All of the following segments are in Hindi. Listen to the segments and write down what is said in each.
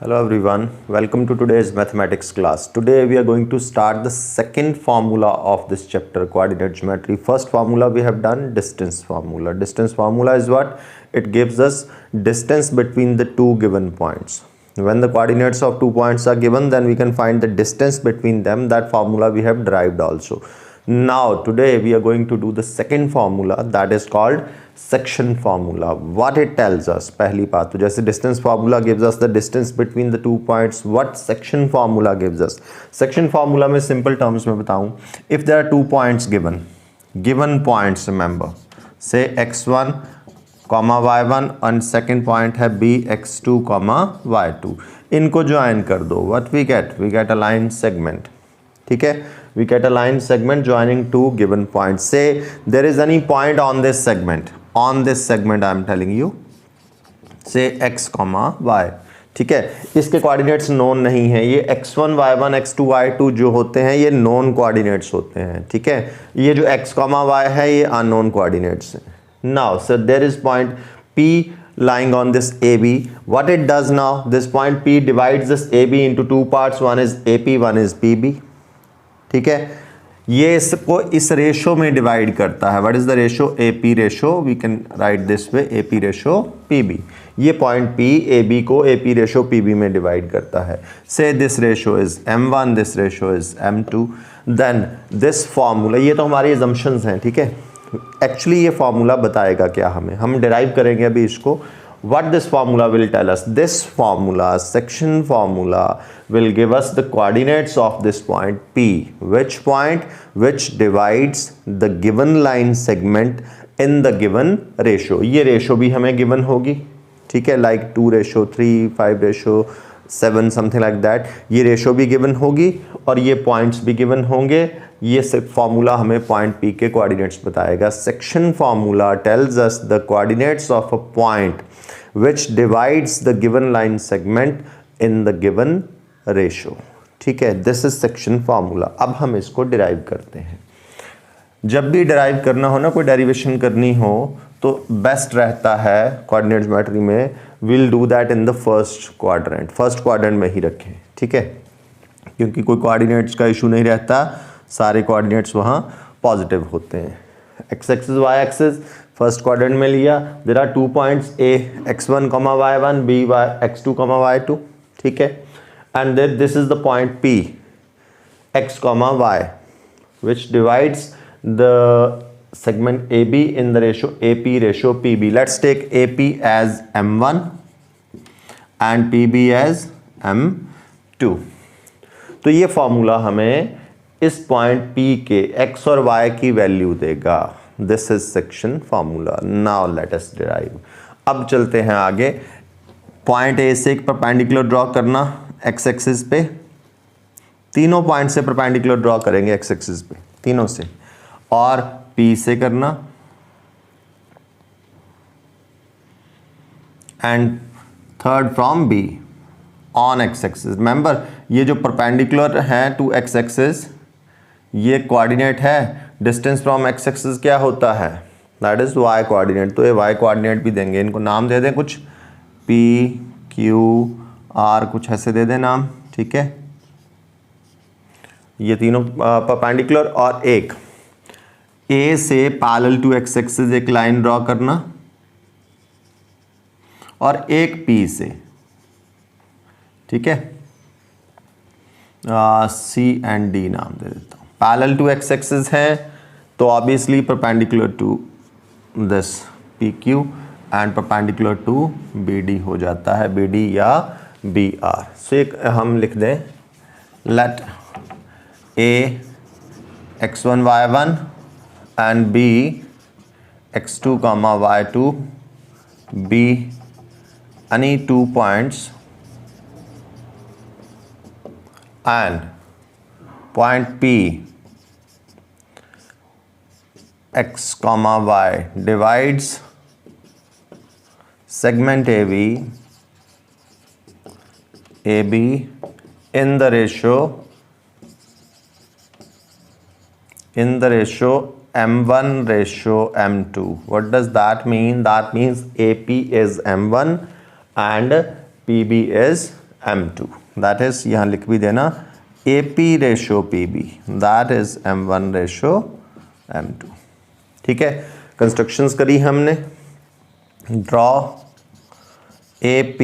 Hello everyone, welcome to today's mathematics class. Today we are going to start the second formula of this chapter, coordinate geometry. First formula we have done, distance formula. Distance formula is what? It gives us distance between the two given points. When the coordinates of 2 points are given, then we can find the distance between them. That formula we have derived also. Now today we are going to do the second formula, that is called section formula. What it tells us, पहली बात तो जैसे distance formula gives us the distance between the 2 points, what section formula gives us? Section formula में simple terms में बताऊं, if there are 2 points given points, remember, say x1 y1 and second point है b x2 y2, इनको join कर दो, what we get a line segment. ठीक है, we get a line segment joining two given points. Say there is any point on this segment I am telling you, say x, y. ठीक है, इसके कोऑर्डिनेट्स नोन नहीं है, ये x1 y1 x2 y2 जो होते हैं ये नोन कोऑर्डिनेट्स होते हैं. ठीक है, ये जो x, y है ये अननोन कोऑर्डिनेट्स हैं. Now so there is point p lying on this AB. What it does now, this point P divides this AB into two parts, one is AP, one is PB. ठीक है, ये इसको इस रेशो में डिवाइड करता है. What is the ratio? AP ratio. We can write this way, AP ratio PB. ये पॉइंट P AB को AP रेशो PB में डिवाइड करता है. Say this ratio is M1, this ratio is M2. Then this formula, ये तो हमारी assumptions हैं. ठीक है, एक्चुअली ये फॉर्मूला बताएगा क्या हमें, हम डिराइव करेंगे अभी इसको. What this formula will tell us? This formula, section formula, will give us the coordinates of this point P. Which point? Which divides the given line segment in the given ratio. ये ratio भी हमें given होगी. ठीक है, like 2:3, 5:7, something like that. ये ratio भी given होगी और ये points भी given होंगे. ये फॉर्मूला हमें पॉइंट P के कोऑर्डिनेट्स बताएगा. Section formula tells us the coordinates of a point which divides the given line segment in the given ratio. ठीक है, this is section formula. अब हम इसको डिराइव करते हैं. जब भी डिराइव करना हो ना, कोई डेरिवेशन करनी हो, तो बेस्ट रहता है कोऑर्डिनेट ज्योमेट्री में, will do that in the first quadrant में ही रखें. ठीक है, क्योंकि कोई कोऑर्डिनेट्स का इशू नहीं रहता, सारे कोऑर्डिनेट्स वहाँ पॉजिटिव होते हैं. X axis y axis first quadrant में लिया, there are 2 points A x1, y1, B x2, y2. ठीक है, and then this is the point P x, y which divides the segment AB in the ratio AP ratio PB. Let's take AP as M1 and PB as M2. तो ये फॉर्मूला हमें इस पॉइंट P के x और y की वैल्यू देगा. This is section formula. Now let us derive. अब चलते हैं आगे. पॉइंट A से एक परपेंडिकुलर ड्रॉ करना x एक्सिस पे. तीनों पॉइंट से परपेंडिकुलर ड्रॉ करेंगे x एक्सिस पे, तीनों से. और P से करना and third from B on x axis. Remember, ये जो परपेंडिकुलर है टू x एक्सिस, ये कोऑर्डिनेट है. डिस्टेंस फ्रॉम x एक्सिस क्या होता है? That is y coordinate. तो ये y कोऑर्डिनेट भी देंगे, इनको नाम दे दें कुछ, P Q R, कुछ ऐसे दे दें नाम. ठीक है, ये तीनों परपेंडिकुलर. और एक A से पैरेलल टू x एक्सिस एक लाइन ड्रॉ करना और एक P से. ठीक है, C एंड D नाम दे देता हूँ. पैरेलल टू x एक्सिस है तो obviously perpendicular to this PQ and perpendicular to BD हो जाता है, BD या BR. सो एक हम लिख दें, let A x1 y1 and B x2 y2 be any 2 points and point P x, y divides segment AB in the ratio M1 ratio M2. What does that mean? That means AP is M1 and PB is M2, that is यहाँ लिख भी देना AP ratio PB, that is M1 ratio M2। ठीक है, कंस्ट्रक्शंस करी हमने, draw AP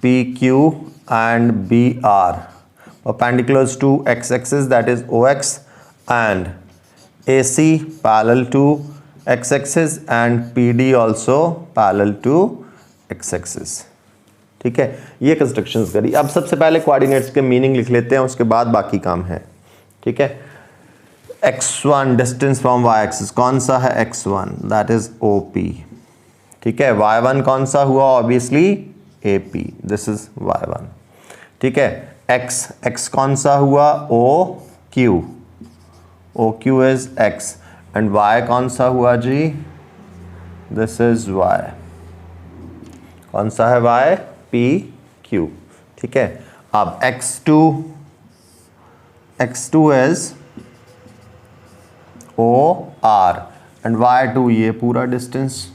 PQ and BR perpendiculars to x axis, that is OX, and AC parallel to x axis and PD also parallel to x axis। ठीक है, ये कंस्ट्रक्शंस करी। अब सबसे पहले कोऑर्डिनेट्स के मीनिंग लिख लेते हैं, उसके बाद बाकी काम है। ठीक है, x1 distance from y axis, कौन सा है x1, दैट इज OP। ठीक है, y1 कौन सा हुआ, obviously AP, this is y1। ठीक है, x कौन सा हुआ, OQ is x, and y कौन सा हुआ जी, दिस इज y, कौन सा है y, PQ। ठीक है, अब x2 is OR and y2 ये पूरा डिस्टेंस।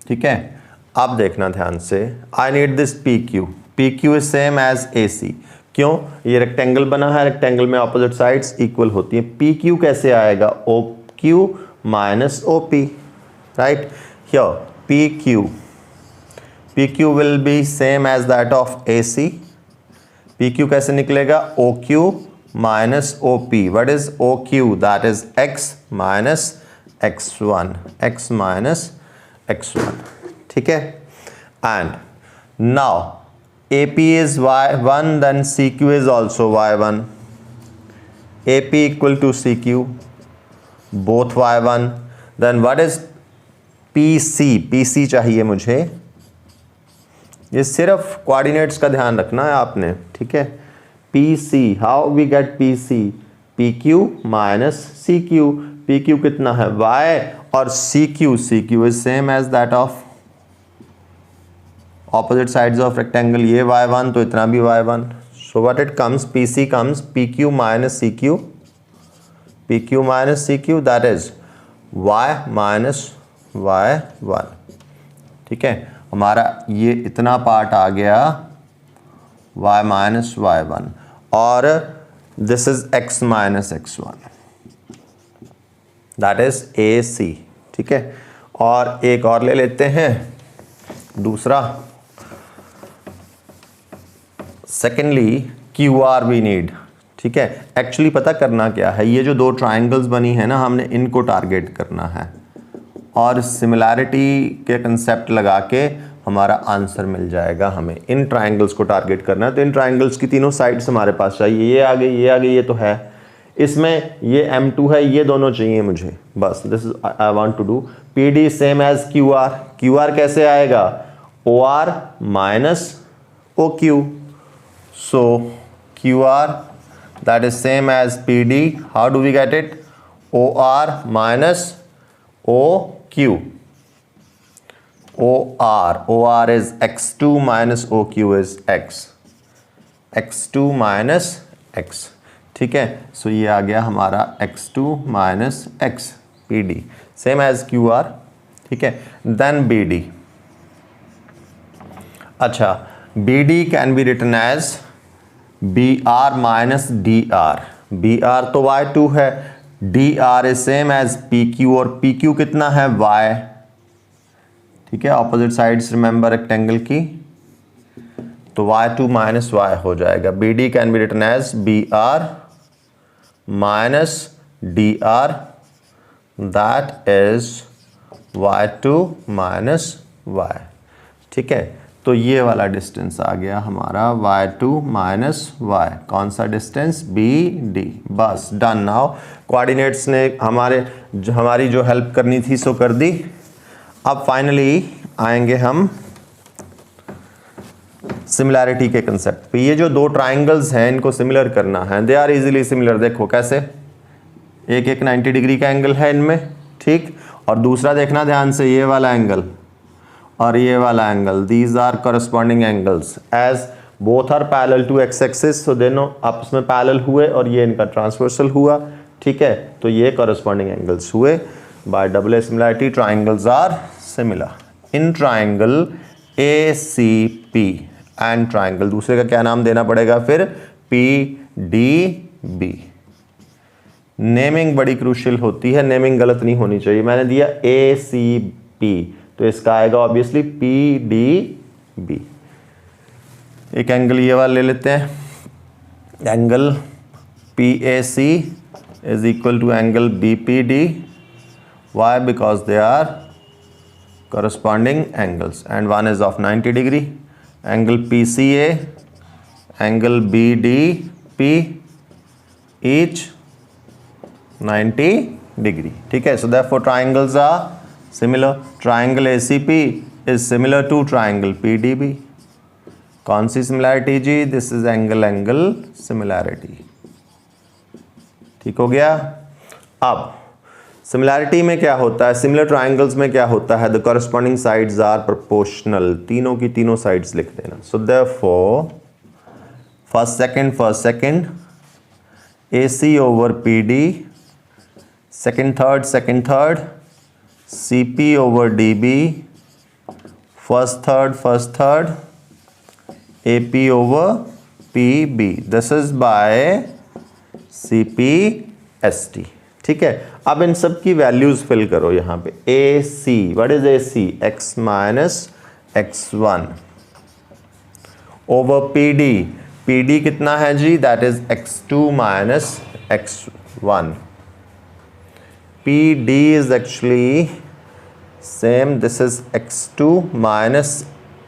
ठीक है, अब देखना ध्यान से, I need this PQ is same as AC। क्यों, ये रेक्टेंगल बना है, रेक्टेंगल में ऑपोजिट साइड्स इक्वल होती हैं। PQ कैसे आएगा, OQ minus OP, right. Here PQ will be same as that of AC। PQ कैसे निकलेगा, OQ minus OP। What is OQ, that is x minus x1, x minus x1। ठीक है, and now AP is y1, then CQ is also y1, AP equal to CQ, both y1, then what is PC चाहिए मुझे, ये सिर्फ कोऑर्डिनेट्स का ध्यान रखना है आपने। ठीक है, PC, how we get PQ minus CQ, PQ कितना है y, और CQ is same as that of opposite sides of rectangle, ये y1 तो इतना भी y1, so what it comes, PC comes PQ minus CQ, that is y minus y1। ठीक है, हमारा ये इतना पार्ट आ गया y minus y1, और this is x minus x1, that is AC। ठीक है, और एक और ले लेते हैं, दूसरा, सेकेंडली QR वी नीड। ठीक है, एक्चुअली पता करना क्या है, ये जो दो ट्राइंगल्स बनी है ना, हमने इनको टारगेट करना है, और सिमिलैरिटी के कंसेप्ट लगा के हमारा आंसर मिल जाएगा। हमें इन ट्राइंगल्स को टारगेट करना है, तो इन ट्राइंगल्स की तीनों साइड्स हमारे पास चाहिए। ये आ गई, ये तो है, इसमें ये M2 है, ये दोनों चाहिए मुझे, बस this is I want to do. PD same as QR कैसे आएगा, OR minus OQ, so QR that is same as PD, how do we get it, OR minus OQ, OR is x2 minus OQ is x2 minus x। ठीक है, सो ये आ गया हमारा x2 minus x, PD same as QR। ठीक है, then BD, अच्छा BD can be written as BR minus DR, BR तो y2 है, DR is same as PQ, और PQ कितना है y। ठीक है, ऑपोजिट साइड्स रिमेंबर रेक्टेंगल की, तो y2 माइनस y हो जाएगा। BD can be written as BR minus DR, that is y2 minus y। ठीक है, तो ये वाला डिस्टेंस आ गया हमारा y2 माइनस y, कौन सा डिस्टेंस, BD। बस डन। नाउ कोऑर्डिनेट्स ने हमारी जो हेल्प करनी थी सो कर दी। अब फाइनली आएंगे हम सिमिलैरिटी के कंसेप्ट पे। ये जो दो ट्राइंगल्स हैं इनको सिमिलर करना है, दे आर इजीली सिमिलर। देखो कैसे, एक 90 डिग्री का एंगल है इनमें, ठीक, और दूसरा देखना ध्यान से, ये वाला एंगल और ये वाला angle, these are corresponding angles as both are parallel to x axis, so दोनों आपस में पैरेलल हुए और ये इनका ट्रांसवर्सल हुआ। ठीक है, तो ये करस्पॉन्डिंग एंगल्स हुए। By double similarity triangles are similar. In triangle ACP and triangle, दूसरे का क्या नाम देना पड़ेगा फिर, PDB। नेमिंग बड़ी क्रूशियल होती है, नेमिंग गलत नहीं होनी चाहिए। मैंने दिया ACP तो इसका आएगा ऑब्वियसली PDB। एक एंगल ये वाला ले लेते हैं, angle PAC is equal to angle BPD. Why? Because they are corresponding angles and one is of 90 degree. Angle PCA, angle BDP, each 90 degree. ठीक है, so therefore triangles are similar. Triangle ACP is similar to triangle PDB. कौन सी सिमिलैरिटी जी? This is angle angle similarity. ठीक हो गया। अब सिमिलैरिटी में क्या होता है, सिमिलर ट्राइंगल्स में क्या होता है, the corresponding sides are proportional, तीनों की तीनों साइड्स लिख देना। So therefore first second AC over PD, second third CP over DB, first third AP over PB। This is by CPST। ठीक है, अब इन सब की वैल्यूज फिल करो यहाँ पे। AC, what is AC? x minus x1 over PD कितना है जी? That is x2 minus x1। PD is actually same, this is x2 minus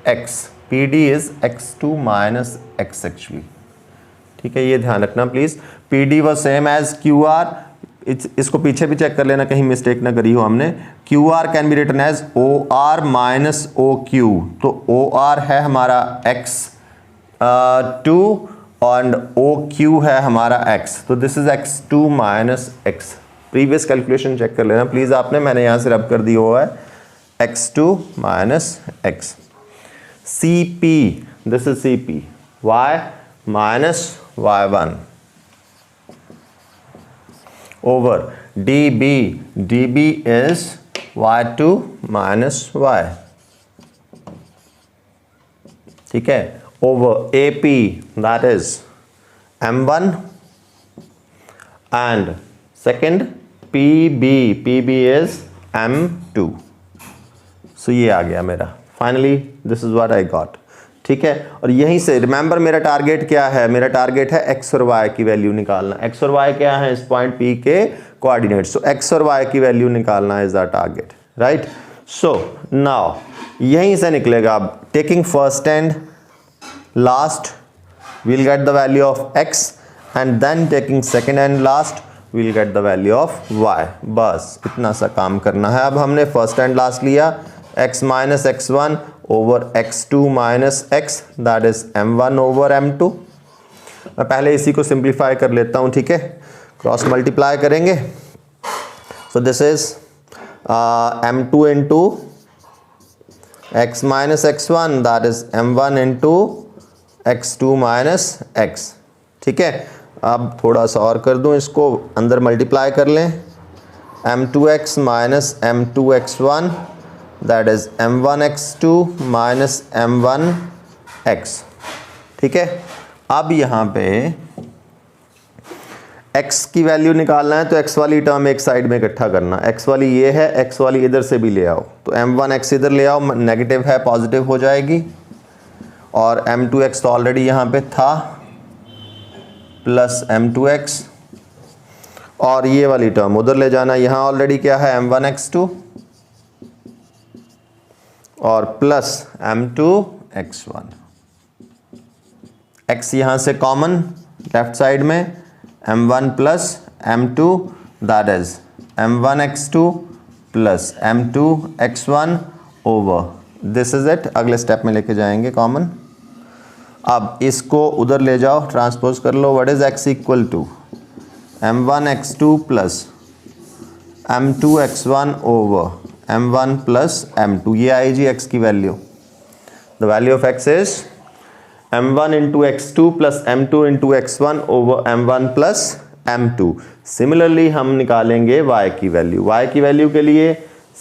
x। PD is x2 minus x actually। ठीक है, ये ध्यान रखना please. PD was same as QR। इसको पीछे भी चेक कर लेना, कहीं मिस्टेक ना करी हो हमने। QR can be written as OR minus OQ। तो OR है हमारा x2 और OQ है हमारा x, तो this is x2 minus x। Previous calculation check कर लेना प्लीज आपने, मैंने यहाँ से रब कर दिया हुआ है x2 minus x। CP, this is CP, y minus y1 over DB is y2 minus y। ठीक है, over AP that is M1 and second PB is M2। so ये आ गया मेरा finally, this is what I got. ठीक है, और यहीं से रिमेंबर मेरा टारगेट क्या है, मेरा टारगेट है x और y की वैल्यू निकालना। x और y क्या है इस पॉइंट P के कोऑर्डिनेट, सो x और y की वैल्यू निकालना is the target, right. So now यहीं से निकलेगा, अब taking first and last we'll get the value of x and then taking second and last we'll get the value of y। बस इतना सा काम करना है। अब हमने फर्स्ट एंड लास्ट लिया, x minus x1 over x2 minus x, that is m1 over m2। मैं पहले इसी को सिंप्लीफाई कर लेता हूँ, ठीक है, क्रॉस मल्टीप्लाई करेंगे। So this is m2 into x minus x1, that is m1 into x2 minus x। ठीक है, अब थोड़ा सा और कर दूँ, इसको अंदर मल्टीप्लाई कर लें, m2x minus m2x1, that is m1x2 minus m1x। ठीक है, अब यहाँ पे x की वैल्यू निकालना है, तो x वाली टर्म एक साइड में इकट्ठा करना। x वाली ये है, x वाली इधर से भी ले आओ, तो m1x इधर ले आओ, नेगेटिव है पॉजिटिव हो जाएगी, और m2x तो ऑलरेडी यहाँ पे था, प्लस m2x, और ये वाली टर्म उधर ले जाना, यहाँ ऑलरेडी क्या है m1x2 और प्लस m2x1। x यहाँ से कॉमन लेफ्ट साइड में, m1 plus m2, that is m1x2 plus m2x1 over, this is it. अगले स्टेप में लेके जाएंगे कॉमन। अब इसको उधर ले जाओ, ट्रांसपोज कर लो, what is x equal to m1x2 plus m2x1 over m1 plus m2। ये आई जी x की value, the value of x is m1 into x2 plus m2 into x1 over m1 plus m2। Similarly हम निकालेंगे y की वैल्यू। y की वैल्यू के लिए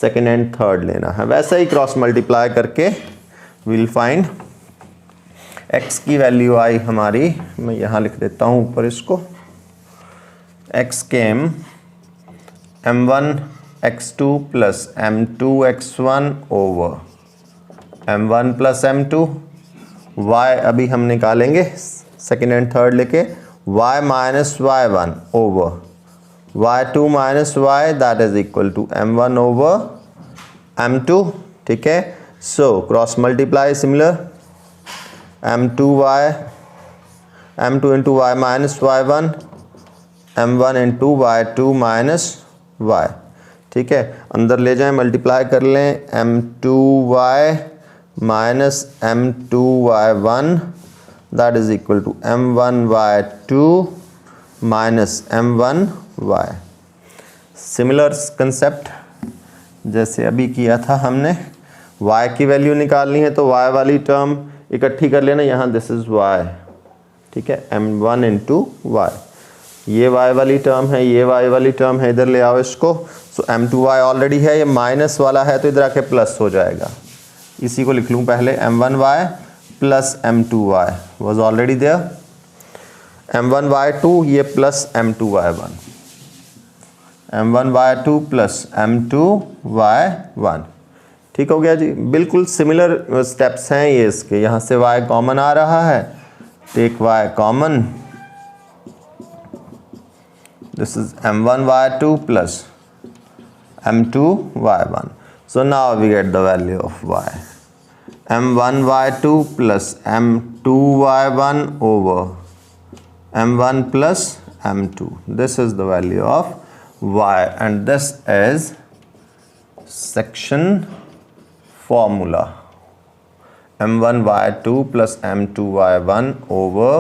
सेकेंड एंड थर्ड लेना है। वैसे ही क्रॉस मल्टीप्लाई करके विल फाइंड x की वैल्यू आई हमारी, मैं यहाँ लिख देता हूँ ऊपर इसको, x came m1 x2 plus m2 x1 over m1 plus m2, y अभी हम निकालेंगे सेकेंड एंड थर्ड लेके, y minus y1 over y2 minus y that is equal to m1 over m2। ठीक है, so cross multiply similar, m2 into y minus y1, m1 into y2 minus y। ठीक है, अंदर ले जाएं, मल्टीप्लाई कर लें, m2y minus m2y1 that is equal to m1y2 minus m1y। Similar concept जैसे अभी किया था हमने, y की वैल्यू निकालनी है तो y वाली टर्म इकट्ठी कर लेना, यहाँ दिस इज y। ठीक है, m1 इंटू y, ये y वाली टर्म है, ये y वाली टर्म है, इधर ले आओ इसको। सो m2y ऑलरेडी है, ये माइनस वाला है तो इधर आके प्लस हो जाएगा। इसी को लिख लूँ पहले, m1y plus m2y was already there, m1y2 ये plus m2y1, m1y2 plus m2y1। ठीक हो गया जी, बिल्कुल सिमिलर स्टेप्स हैं ये इसके। यहाँ से y कॉमन आ रहा है, take y common, this is m1y2 plus m2y1। So now we get the value of y, m1y2 plus m2y1 over m1 plus m2, this is the value of y and this is section formula, m1y2 plus m2y1 over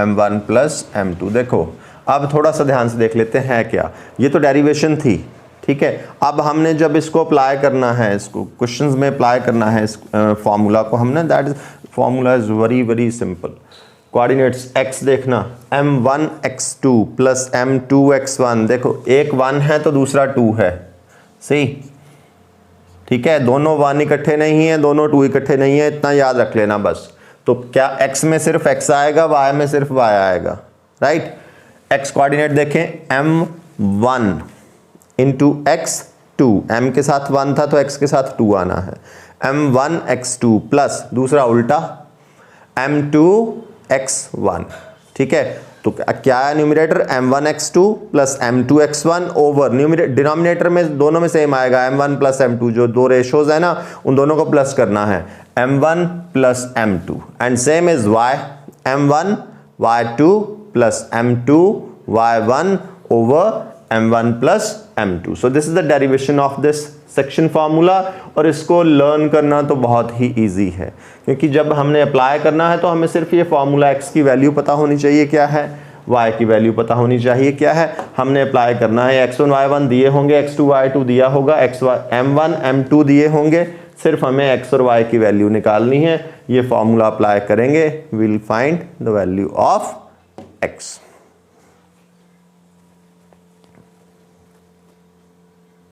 m1 plus m2। देखो अब थोड़ा सा ध्यान से देख लेते हैं क्या, ये तो डेरिवेशन थी। ठीक है, अब हमने जब इसको अप्लाई करना है, इसको क्वेश्चंस में अप्लाई करना है इस फॉर्मूला को हमने, that is formula is very very simple. Coordinates x देखना, m1 x2 plus m2 x1, देखो एक 1 है तो दूसरा 2 है, सही। ठीक है, दोनों 1 इकट्ठे नहीं है, दोनों 2 इकट्ठे नहीं है, इतना याद रख लेना बस। तो क्या x में सिर्फ x आएगा, y में सिर्फ y आएगा, राइट। x कोऑर्डिनेट देखें, m1 इंटू x2, m के साथ 1 था तो x के साथ 2 आना है, m1 x2 प्लस दूसरा उल्टा m2 x1। ठीक है, तो क्या है numerator, m1 x2 plus m2 x1 over denominator में दोनों में सेम आएगा, m1 प्लस m2, जो दो रेशोज है ना उन दोनों को प्लस करना है, m1 plus m2 and same is y, m1 y2 plus m2 y1 over m1 plus m2। So this is the derivation of this section formula, और इसको लर्न करना तो बहुत ही इजी है, क्योंकि जब हमने अप्लाई करना है तो हमें सिर्फ ये फार्मूला x की वैल्यू पता होनी चाहिए क्या है, y की वैल्यू पता होनी चाहिए क्या है, हमने अप्लाई करना है। x1 y1 दिए होंगे, x2 y2 दिया होगा, m1 m2 दिए होंगे, सिर्फ हमें x और y की वैल्यू निकालनी है। ये फार्मूला अप्लाई करेंगे, will find the value of x।